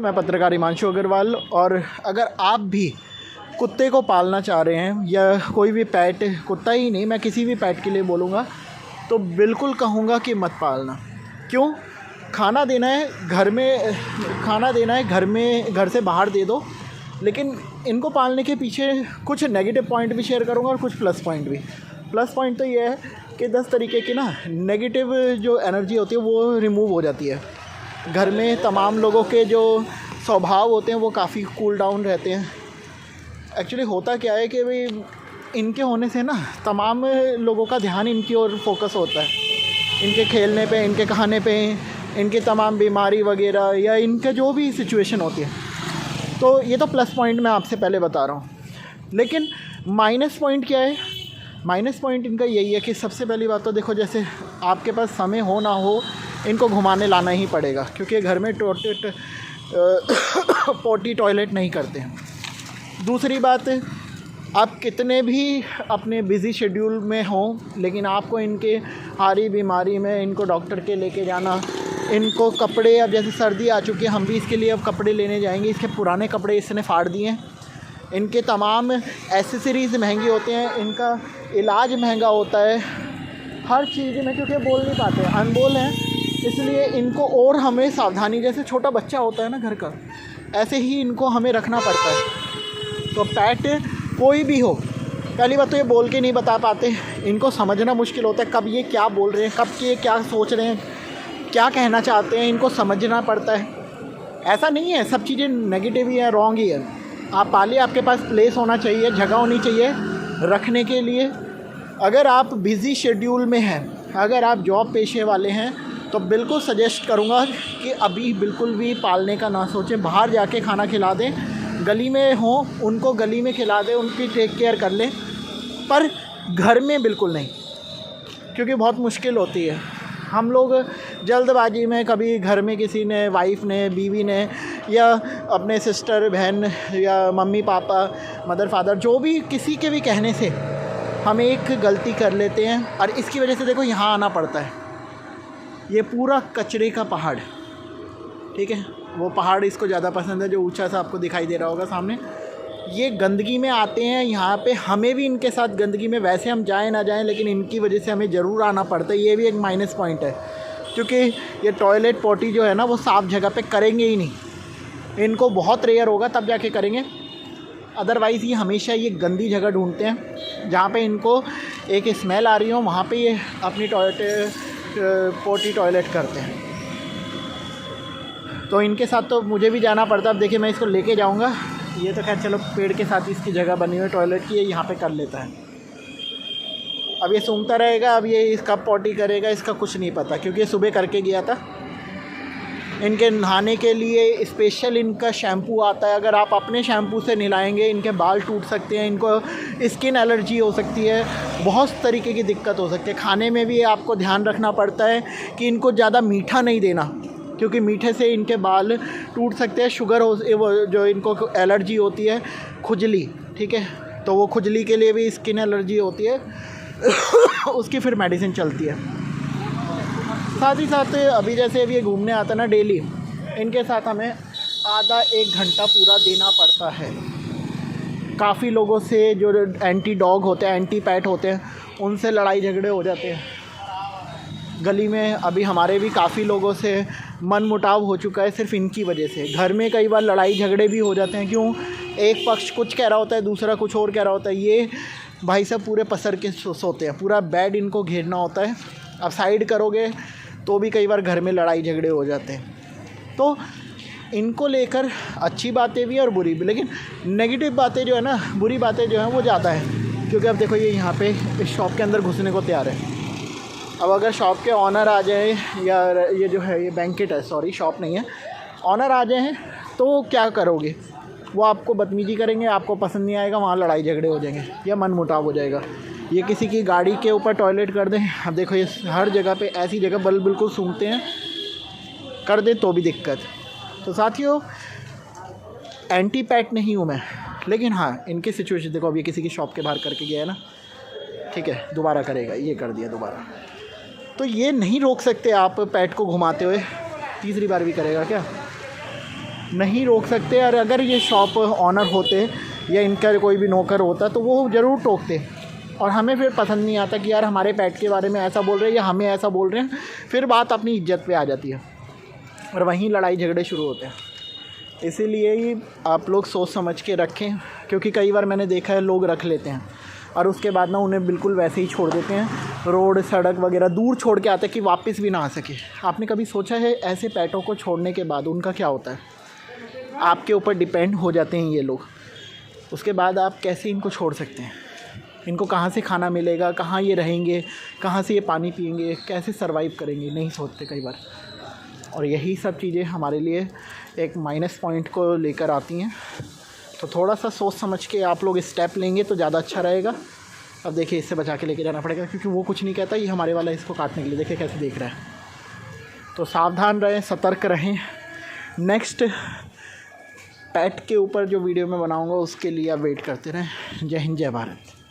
मैं पत्रकार हिमांशु अग्रवाल। और अगर आप भी कुत्ते को पालना चाह रहे हैं या कोई भी पेट, कुत्ता ही नहीं मैं किसी भी पेट के लिए बोलूँगा, तो बिल्कुल कहूँगा कि मत पालना। क्यों? खाना देना है घर में, खाना देना है घर में, घर से बाहर दे दो। लेकिन इनको पालने के पीछे कुछ नेगेटिव पॉइंट भी शेयर करूँगा और कुछ प्लस पॉइंट भी। प्लस पॉइंट तो ये है कि 10 तरीके की ना नेगेटिव जो एनर्जी होती है वो रिमूव हो जाती है। घर में तमाम लोगों के जो स्वभाव होते हैं वो काफ़ी कूल डाउन रहते हैं। एक्चुअली होता क्या है कि भाई इनके होने से ना तमाम लोगों का ध्यान इनकी ओर फोकस होता है, इनके खेलने पे, इनके खाने पे, इनकी तमाम बीमारी वगैरह या इनका जो भी सिचुएशन होती है। तो ये तो प्लस पॉइंट मैं आपसे पहले बता रहा हूँ। लेकिन माइनस पॉइंट क्या है? माइनस पॉइंट इनका यही है कि सबसे पहली बात तो देखो, जैसे आपके पास समय हो ना हो इनको घुमाने लाना ही पड़ेगा, क्योंकि घर में पोटी टॉयलेट नहीं करते हैं। दूसरी बात, आप कितने भी अपने बिज़ी शेड्यूल में हों, लेकिन आपको इनके हारी बीमारी में इनको डॉक्टर के लेके जाना, इनको कपड़े, अब जैसे सर्दी आ चुकी है, हम भी इसके लिए अब कपड़े लेने जाएंगे। इसके पुराने कपड़े इसने फाड़ दिए हैं। इनके तमाम एसेसरीज़ महंगी होते हैं, इनका इलाज महंगा होता है, हर चीज़ में, क्योंकि बोल नहीं पाते, अनबोल हैं, इसलिए इनको और हमें सावधानी, जैसे छोटा बच्चा होता है ना घर का, ऐसे ही इनको हमें रखना पड़ता है। तो पेट कोई भी हो, पहली बात तो ये बोल के नहीं बता पाते, इनको समझना मुश्किल होता है, कब ये क्या बोल रहे हैं, कब ये क्या सोच रहे हैं, क्या कहना चाहते हैं, इनको समझना पड़ता है। ऐसा नहीं है सब चीज़ें नेगेटिव ही है, रॉन्ग ही है। आप पालिए, आपके पास प्लेस होना चाहिए, जगह होनी चाहिए रखने के लिए। अगर आप बिज़ी शेड्यूल में हैं, अगर आप जॉब पेशे वाले हैं, तो बिल्कुल सजेस्ट करूँगा कि अभी बिल्कुल भी पालने का ना सोचें। बाहर जाके खाना खिला दें, गली में हो उनको गली में खिला दें, उनकी टेक केयर कर लें, पर घर में बिल्कुल नहीं, क्योंकि बहुत मुश्किल होती है। हम लोग जल्दबाजी में, कभी घर में किसी ने, वाइफ ने, बीवी ने, या अपने सिस्टर बहन या मम्मी पापा, मदर फादर, जो भी, किसी के भी कहने से हम एक गलती कर लेते हैं और इसकी वजह से देखो यहाँ आना पड़ता है। ये पूरा कचरे का पहाड़, ठीक है, वो पहाड़ इसको ज़्यादा पसंद है जो ऊंचा सा आपको दिखाई दे रहा होगा सामने। ये गंदगी में आते हैं यहाँ पे, हमें भी इनके साथ गंदगी में, वैसे हम जाएं ना जाएं, लेकिन इनकी वजह से हमें ज़रूर आना पड़ता है। ये भी एक माइनस पॉइंट है, क्योंकि ये टॉयलेट पोटी जो है ना वो साफ़ जगह पे करेंगे ही नहीं। इनको बहुत रेयर होगा तब जाके करेंगे, अदरवाइज़ ये हमेशा ये गंदी जगह ढूंढते हैं जहाँ पे इनको एक स्मेल आ रही हो, वहाँ पे ये अपनी पोटी टॉयलेट करते हैं। तो इनके साथ तो मुझे भी जाना पड़ता है। अब देखिए मैं इसको लेके जाऊँगा, ये तो खैर चलो पेड़ के साथ इसकी जगह बनी हुई टॉयलेट की है, यहाँ पे कर लेता है। अब ये सूंघता रहेगा, अब ये इस कब पॉटी करेगा इसका कुछ नहीं पता, क्योंकि ये सुबह करके गया था। इनके नहाने के लिए स्पेशल इनका शैम्पू आता है, अगर आप अपने शैम्पू से नहलाएंगे इनके बाल टूट सकते हैं, इनको स्किन एलर्जी हो सकती है, बहुत तरीके की दिक्कत हो सकती है। खाने में भी आपको ध्यान रखना पड़ता है कि इनको ज़्यादा मीठा नहीं देना, क्योंकि मीठे से इनके बाल टूट सकते हैं। शुगर हो, वो जो इनको एलर्जी होती है, खुजली, ठीक है, तो वो खुजली के लिए भी स्किन एलर्जी होती है उसकी फिर मेडिसिन चलती है। साथ ही साथ अभी जैसे अभी ये घूमने आता है ना डेली, इनके साथ हमें आधा 1 घंटा पूरा देना पड़ता है। काफ़ी लोगों से जो एंटी डॉग होते हैं, एंटी पैट होते हैं, उनसे लड़ाई झगड़े हो जाते हैं गली में। अभी हमारे भी काफ़ी लोगों से मन मुटाव हो चुका है सिर्फ इनकी वजह से। घर में कई बार लड़ाई झगड़े भी हो जाते हैं। क्यों? एक पक्ष कुछ कह रहा होता है, दूसरा कुछ और कह रहा होता है। ये भाई साहब पूरे पसर के सोते हैं, पूरा बेड इनको घेरना होता है। अब साइड करोगे तो भी कई बार घर में लड़ाई झगड़े हो जाते हैं। तो इनको लेकर अच्छी बातें भी और बुरी भी, लेकिन नेगेटिव बातें जो है ना, बुरी बातें जो हैं वो ज़्यादा है। क्योंकि अब देखो ये यहाँ पे इस शॉप के अंदर घुसने को तैयार है। अब अगर शॉप के ऑनर आ जाए, या ये जो है ये बैंकेट है, सॉरी शॉप नहीं है, ऑनर आ जाए हैं तो क्या करोगे? वो आपको बदतमीजी करेंगे, आपको पसंद नहीं आएगा, वहाँ लड़ाई झगड़े हो जाएंगे या मन मुटाव हो जाएगा। ये किसी की गाड़ी के ऊपर टॉयलेट कर दें, अब देखो ये हर जगह पे ऐसी जगह बिल्कुल सूंघते हैं, कर दें तो भी दिक्कत। तो साथियों, एंटी पैट नहीं हूँ मैं, लेकिन हाँ इनकी सिचुएशन देखो। अब ये किसी की शॉप के बाहर करके गया है ना, ठीक है, दोबारा करेगा, ये कर दिया दोबारा, तो ये नहीं रोक सकते आप पैट को घुमाते हुए। तीसरी बार भी करेगा क्या? नहीं रोक सकते। और अगर ये शॉप ऑनर होते या इनका कोई भी नौकर होता तो वो ज़रूर टोकते, और हमें फिर पसंद नहीं आता कि यार हमारे पेट के बारे में ऐसा बोल रहे हैं या हमें ऐसा बोल रहे हैं, फिर बात अपनी इज्जत पे आ जाती है और वहीं लड़ाई झगड़े शुरू होते हैं। इसीलिए ही आप लोग सोच समझ के रखें, क्योंकि कई बार मैंने देखा है लोग रख लेते हैं और उसके बाद ना उन्हें बिल्कुल वैसे ही छोड़ देते हैं, रोड सड़क वगैरह दूर छोड़ के आते हैं कि वापस भी ना आ सके। आपने कभी सोचा है ऐसे पेटों को छोड़ने के बाद उनका क्या होता है? आपके ऊपर डिपेंड हो जाते हैं ये लोग। उसके बाद आप कैसे इनको छोड़ सकते हैं? इनको कहाँ से खाना मिलेगा, कहाँ ये रहेंगे, कहाँ से ये पानी पिएंगे, कैसे सर्वाइव करेंगे, नहीं सोचते कई बार। और यही सब चीज़ें हमारे लिए एक माइनस पॉइंट को लेकर आती हैं। तो थोड़ा सा सोच समझ के आप लोग स्टेप लेंगे तो ज़्यादा अच्छा रहेगा। अब देखिए इससे बचा के लेके जाना पड़ेगा, क्योंकि वो कुछ नहीं कहता, ये हमारे वाला इसको काटने के लिए देखिए कैसे देख रहा है। तो सावधान रहें, सतर्क रहें। नेक्स्ट पेट के ऊपर जो वीडियो मैं बनाऊंगा उसके लिए आप वेट करते रहें। जय हिंद, जय भारत।